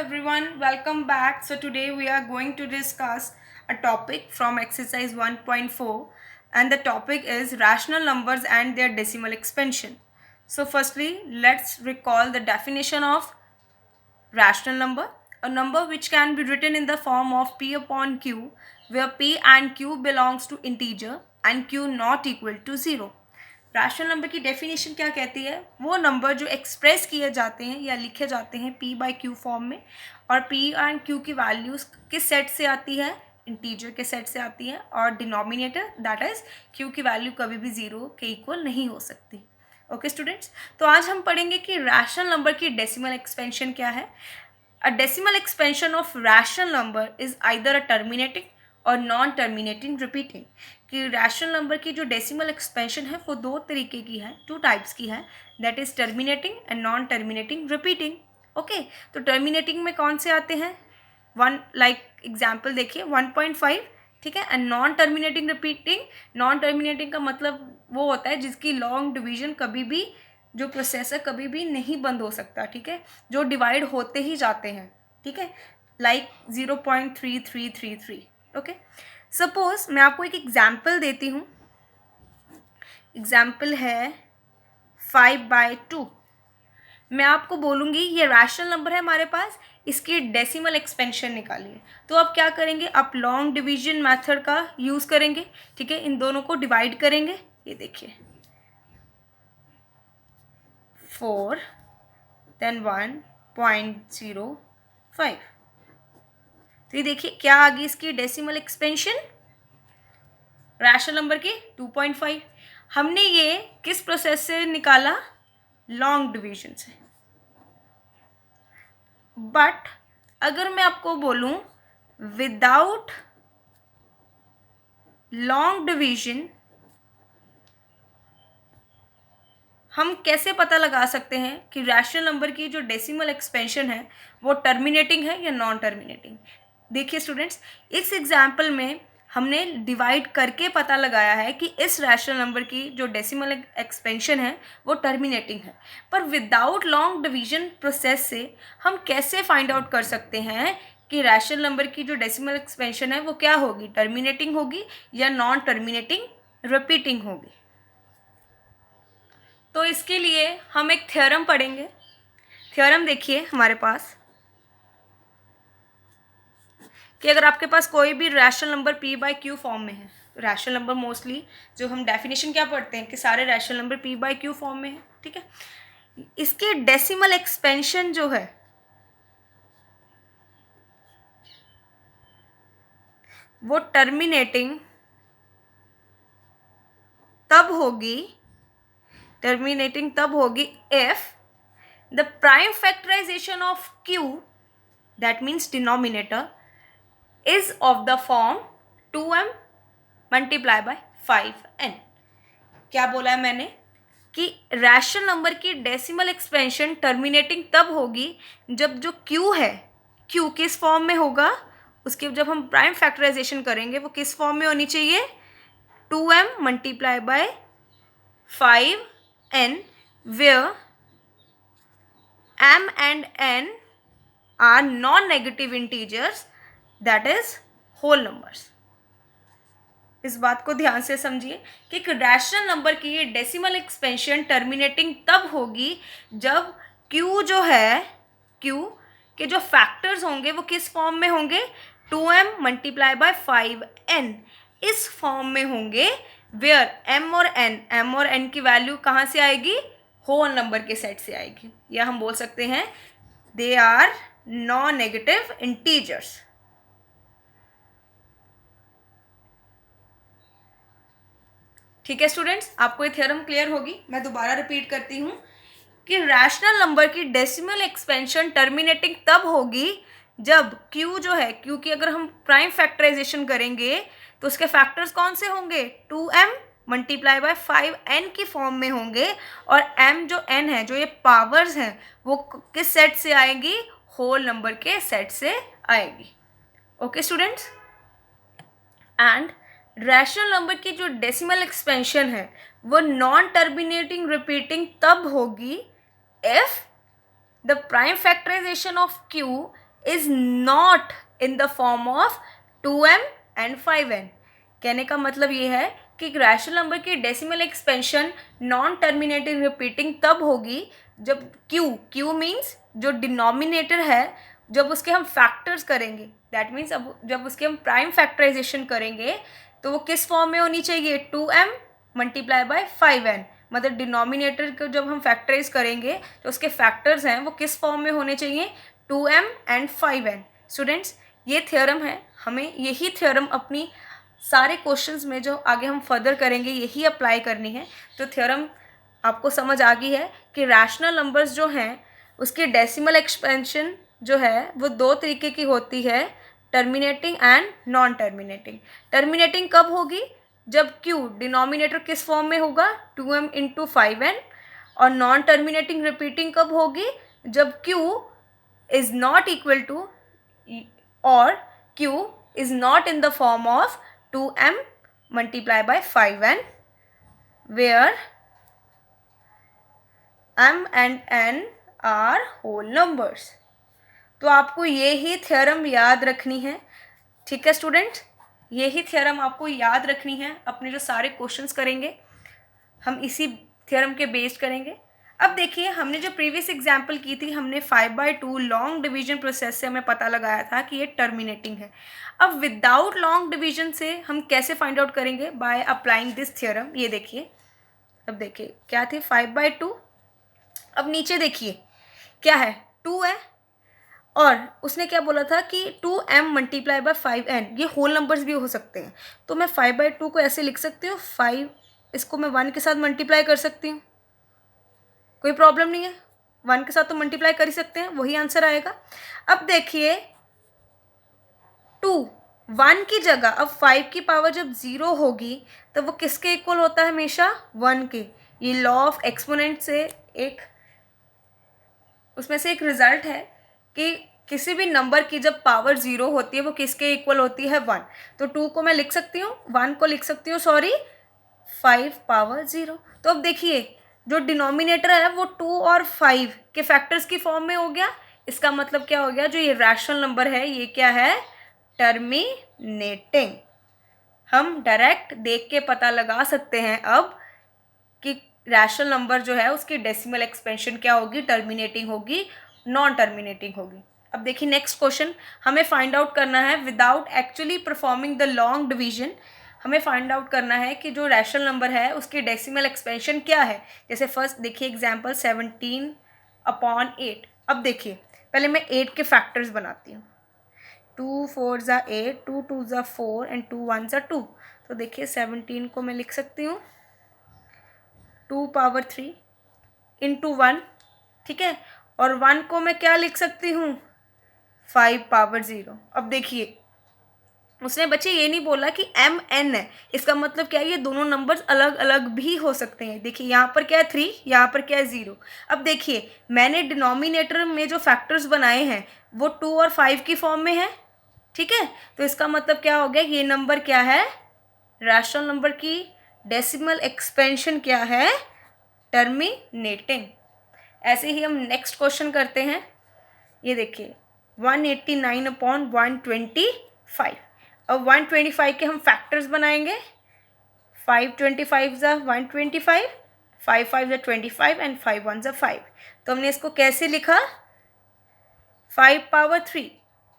everyone, welcome back. So today we are going to discuss a topic from exercise 1.4 and the topic is rational numbers and their decimal expansion. So firstly, let's recall the definition of rational number, a number which can be written in the form of p upon q, where p and q belongs to integer and q not equal to 0. Rational number की definition क्या कहती है? वो number जो express किए जाते हैं या लिखे जाते हैं p बाई q फॉर्म में, और p एंड q की वैल्यूज़ किस सेट से आती है? इंटीजर के सेट से आती है, और डिनोमिनेटर दैट इज q की वैल्यू कभी भी 0 के इक्वल नहीं हो सकती. ओके स्टूडेंट्स, तो आज हम पढ़ेंगे कि रैशनल नंबर की डेसिमल एक्सपेंशन क्या है. A decimal expansion of rational number is either a terminating और नॉन टर्मिनेटिंग रिपीटिंग. कि रैशनल नंबर की जो डेसिमल एक्सपेंशन है वो दो तरीके की है, टू टाइप्स की है, that is terminating and non terminating repeating. Okay, तो टर्मिनेटिंग में कौन से आते हैं? वन लाइक एग्जाम्पल देखिए 1.5, ठीक है. And non terminating repeating, non terminating का मतलब वो होता है जिसकी लॉन्ग डिवीजन कभी भी, जो प्रोसेस है कभी भी नहीं बंद हो सकता, ठीक है, जो डिवाइड होते ही जाते हैं, ठीक है, लाइक 0.3333. ओके, सपोज मैं आपको एक एग्जाम्पल देती हूँ. एग्जाम्पल है 5/2. मैं आपको बोलूँगी ये रैशनल नंबर है हमारे पास, इसकी डेसिमल एक्सपेंशन निकालिए. तो आप क्या करेंगे? आप लॉन्ग डिवीजन मेथड का यूज़ करेंगे, ठीक है. इन दोनों को डिवाइड करेंगे. ये देखिए 4 देन 1.05. तो ये देखिए क्या आ गई इसकी डेसिमल एक्सपेंशन रैशनल नंबर की 2.5. हमने ये किस प्रोसेस से निकाला? लॉन्ग डिवीजन से. बट अगर मैं आपको बोलूं विदाउट लॉन्ग डिवीजन, हम कैसे पता लगा सकते हैं कि रैशनल नंबर की जो डेसिमल एक्सपेंशन है वो टर्मिनेटिंग है या नॉन टर्मिनेटिंग? देखिए स्टूडेंट्स, इस एग्जाम्पल में हमने डिवाइड करके पता लगाया है कि इस रैशनल नंबर की जो डेसिमल एक्सपेंशन है वो टर्मिनेटिंग है. पर विदाउट लॉन्ग डिवीजन प्रोसेस से हम कैसे फाइंड आउट कर सकते हैं कि रैशनल नंबर की जो डेसिमल एक्सपेंशन है वो क्या होगी? टर्मिनेटिंग होगी या नॉन टर्मिनेटिंग रिपीटिंग होगी? तो इसके लिए हम एक थ्योरम पढ़ेंगे. थ्योरम देखिए हमारे पास कि अगर आपके पास कोई भी rational number p by Q form में है, रैशनल नंबर मोस्टली जो हम डेफिनेशन क्या पढ़ते हैं कि सारे rational number p by Q form में है, ठीक है. इसके डेसिमल एक्सपेंशन जो है वो टर्मिनेटिंग तब होगी if the prime factorization of q, that means denominator, is of the form 2m multiply by 5n. क्या बोला है मैंने? कि रैशनल नंबर की डेसिमल एक्सपेंशन टर्मिनेटिंग तब होगी जब जो q है, q किस फॉर्म में होगा? उसके जब हम प्राइम फैक्टराइजेशन करेंगे वो किस फॉर्म में होनी चाहिए? 2m multiply by 5n, where m and n are non-negative integers, that is whole numbers. इस बात को ध्यान से समझिए कि एक रैशनल नंबर की ये डेसिमल एक्सपेंशन टर्मिनेटिंग तब होगी जब q जो है, q के जो फैक्टर्स होंगे वो किस फॉर्म में होंगे? 2m मल्टीप्लाई बाय 5n इस फॉर्म में होंगे, वेयर m और n की वैल्यू कहाँ से आएगी? होल नंबर के सेट से आएगी, या हम बोल सकते हैं they are non negative integers. ठीक है स्टूडेंट्स, आपको ये थ्योरम क्लियर होगी. मैं दोबारा रिपीट करती हूँ कि रैशनल नंबर की डेसिमल एक्सपेंशन टर्मिनेटिंग तब होगी जब q जो है, q की अगर हम प्राइम फैक्टराइजेशन करेंगे तो उसके फैक्टर्स कौन से होंगे? 2m मल्टीप्लाई बाय 5n की फॉर्म में होंगे, और m जो n है, जो ये पावर्स हैं, वो किस सेट से आएगी? होल नंबर के सेट से आएगी. Okay students, and rational number की जो डेसिमल एक्सपेंशन है वो नॉन टर्मिनेटिंग रिपीटिंग तब होगी if the prime factorization of q is not in the form of 2m and 5n। कहने का मतलब ये है कि एक रैशनल नंबर की decimal expansion non terminating repeating तब होगी जब q मीन्स जो डिनोमिनेटर है, जब उसके हम फैक्टर्स करेंगे, दैट मीन्स अब जब उसके हम प्राइम फैक्टराइजेशन करेंगे तो वो किस फॉर्म में होनी चाहिए, 2m मल्टीप्लाई बाय 5n। मतलब डिनोमिनेटर को जब हम फैक्टराइज करेंगे तो उसके फैक्टर्स हैं वो किस फॉर्म में होने चाहिए, 2m एंड 5n। स्टूडेंट्स, ये थ्योरम है, हमें यही थ्योरम अपनी सारे क्वेश्चंस में जो आगे हम फर्दर करेंगे यही अप्लाई करनी है। तो थ्योरम आपको समझ आ गई है कि रैशनल नंबर्स जो हैं उसकी डेसिमल एक्सपेंशन जो है वो दो तरीके की होती है, terminating and non terminating. Terminating कब होगी, जब q डिनोमिनेटर किस फॉर्म में होगा, 2m इंटू 5n। और नॉन टर्मिनेटिंग रिपीटिंग कब होगी, जब q is not equal to और q is not in the form of 2m multiply by 5n where m and n are whole numbers. तो आपको ये ही थ्योरम याद रखनी है, ठीक है स्टूडेंट, ये ही थ्योरम आपको याद रखनी है। अपने जो सारे क्वेश्चंस करेंगे हम इसी थ्योरम के बेस्ड करेंगे। अब देखिए, हमने जो प्रीवियस एग्जाम्पल की थी, हमने 5/2 लॉन्ग डिवीजन प्रोसेस से हमें पता लगाया था कि ये टर्मिनेटिंग है। अब विदाउट लॉन्ग डिवीजन से हम कैसे फाइंड आउट करेंगे, बाय अप्लाइंग दिस थ्योरम। ये देखिए, अब देखिए क्या थी 5/2। अब नीचे देखिए क्या है, 2 है और उसने क्या बोला था कि 2m मल्टीप्लाई बाय 5n, ये होल नंबर्स भी हो सकते हैं। तो मैं 5/2 को ऐसे लिख सकती हूँ, 5 इसको मैं 1 के साथ मल्टीप्लाई कर सकती हूँ, कोई प्रॉब्लम नहीं है, 1 के साथ तो मल्टीप्लाई कर ही सकते हैं, वही आंसर आएगा। अब देखिए 2 1 की जगह, अब 5 की पावर जब 0 होगी तब वो किसके इक्वल होता है, हमेशा 1 के। ये लॉ ऑफ एक्सपोनेंट से एक उसमें से एक रिजल्ट है कि किसी भी नंबर की जब पावर 0 होती है वो किसके इक्वल होती है, 1। तो 2 को मैं लिख सकती हूँ, 1 को लिख सकती हूँ, सॉरी 5 पावर 0। तो अब देखिए जो डिनोमिनेटर है वो 2 और 5 के फैक्टर्स की फॉर्म में हो गया। इसका मतलब क्या हो गया, जो ये रैशनल नंबर है ये क्या है, टर्मिनेटिंग। हम डायरेक्ट देख के पता लगा सकते हैं अब कि रैशनल नंबर जो है उसकी डेसिमल एक्सपेंशन क्या होगी, टर्मिनेटिंग होगी, नॉन टर्मिनेटिंग होगी। अब देखिए नेक्स्ट क्वेश्चन हमें फाइंड आउट करना है without actually performing the long division. हमें फाइंड आउट करना है कि जो रैशनल नंबर है उसकी डेसिमल एक्सपेंशन क्या है। जैसे फर्स्ट देखिए एग्जांपल 17/8। अब देखिए पहले मैं 8 के फैक्टर्स बनाती हूँ, 2 4 ज़ा 8, 2 2 ज़ा 4 एंड 2 1 ज़ा 2। तो देखिए 17 को मैं लिख सकती हूँ 2 पावर 3 इंटू 1, ठीक है, और 1 को मैं क्या लिख सकती हूँ, 5 पावर 0। अब देखिए उसने बच्चे ये नहीं बोला कि m n है, इसका मतलब क्या है, ये दोनों नंबर्स अलग अलग भी हो सकते हैं। देखिए यहाँ पर क्या है 3, यहाँ पर क्या है 0। अब देखिए मैंने डिनोमिनेटर में जो फैक्टर्स बनाए हैं वो 2 और 5 की फॉर्म में है, ठीक है। तो इसका मतलब क्या हो गया, ये नंबर क्या है, रैशनल नंबर की डेसिमल एक्सपेंशन क्या है, टर्मिनेटिंग। ऐसे ही हम नेक्स्ट क्वेश्चन करते हैं। ये देखिए 189/125। अब 125 के हम फैक्टर्स बनाएंगे, 5 25 ज़ा 125, 5 5 ज़ा 25 एंड 5 1 ज़ा 5। तो हमने इसको कैसे लिखा, 5 पावर 3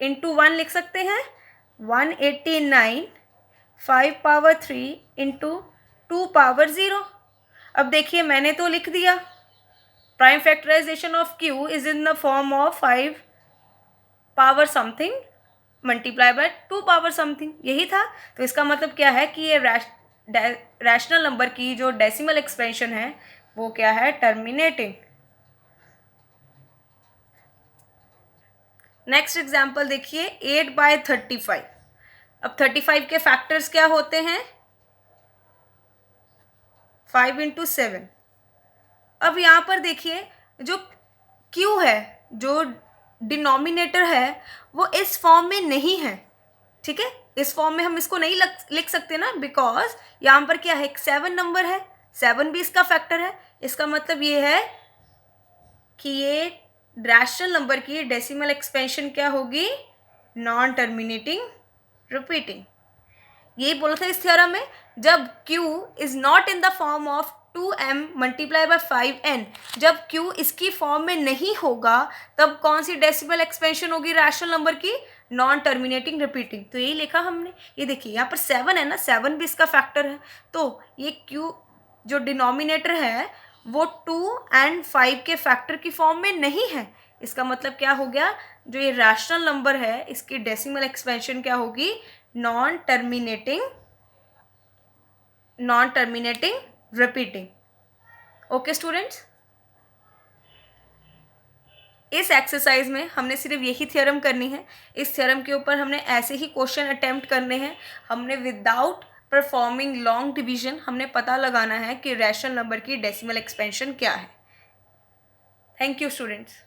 इंटू 1 लिख सकते हैं, 189 5 पावर 3 इंटू 2 पावर 0। अब देखिए मैंने तो लिख दिया prime factorization of q is in the form of 5 power something multiply by 2 power something, यही था। तो इसका मतलब क्या है कि ये रैशनल नंबर की जो डेसिमल एक्सपेंशन है वो क्या है, टर्मिनेटिंग। नेक्स्ट एग्जाम्पल देखिए 8/35। अब 35 के फैक्टर्स क्या होते हैं, 5 इंटू 7। अब यहाँ पर देखिए जो q है, जो डिनोमिनेटर है वो इस फॉर्म में नहीं है, ठीक है, इस फॉर्म में हम इसको नहीं लिख सकते ना, बिकॉज यहाँ पर क्या है, 7 नंबर है, 7 भी इसका फैक्टर है। इसका मतलब ये है कि ये रैशनल नंबर की डेसिमल एक्सपेंशन क्या होगी? Non terminating repeating. यही बोला था इस थ्योरम में, जब q is not in the form of 2m multiply by 5n, जब q इसकी फॉर्म में नहीं होगा तब कौन सी डेसिमल एक्सपेंशन होगी रैशनल नंबर की? Non terminating repeating. तो यही लिखा हमने। ये देखिए यहाँ पर 7 है ना, 7 भी इसका फैक्टर है, तो ये q जो डिनोमिनेटर है वो 2 एंड 5 के फैक्टर की फॉर्म में नहीं है। इसका मतलब क्या हो गया? जो ये रैशनल नंबर है इसकी डेसिमल एक्सपेंशन क्या होगी? Non terminating repeating. Okay students, इस एक्सरसाइज में हमने सिर्फ यही थ्योरम करनी है। इस थ्योरम के ऊपर हमने ऐसे ही क्वेश्चन अटेम्प्ट करने हैं। हमने विदाउट परफॉर्मिंग लॉन्ग डिवीजन हमने पता लगाना है कि रैशनल नंबर की डेसिमल एक्सपेंशन क्या है। Thank you students.